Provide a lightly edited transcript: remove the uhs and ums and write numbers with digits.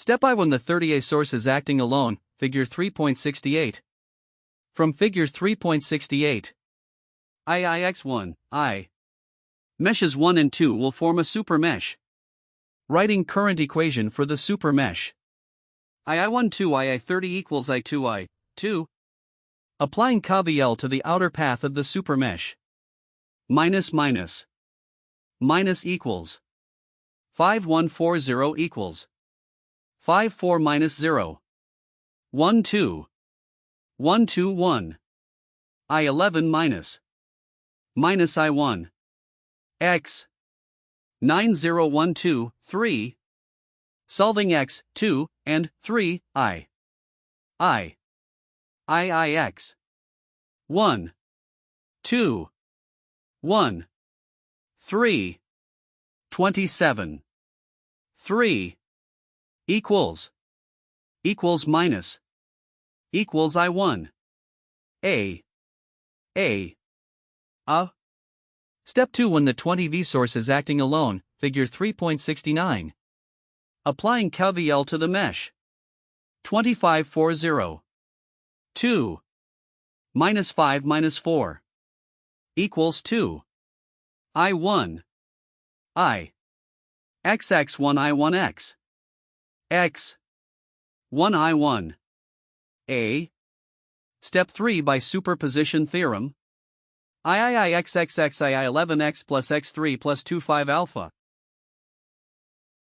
Step I1. The 30A source is acting alone, figure 3.68. From figures 3.68, IIX1, I. Meshes 1 and 2 will form a supermesh. Writing current equation for the supermesh. II1 2 II30 equals I2 I2. Applying KVL to the outer path of the supermesh. Minus equals. 5140 equals. 54 minus 0. 1 2. 1 2 1. I11 minus I1. X. 9012, 3. Solving x, 2, and 3, IIX. 1. 2. 1. 3. 27. 3. Equals minus. Equals I1. A. Step 2. When the 20V source is acting alone, figure 3.69. Applying KVL to the mesh. 2540. 2. Minus 5 minus 4. Equals 2. I1. I. XX1 I1X. X. 1 I1. A. Step 3. By superposition theorem. IIXXXII11X plus X3 plus 25 alpha.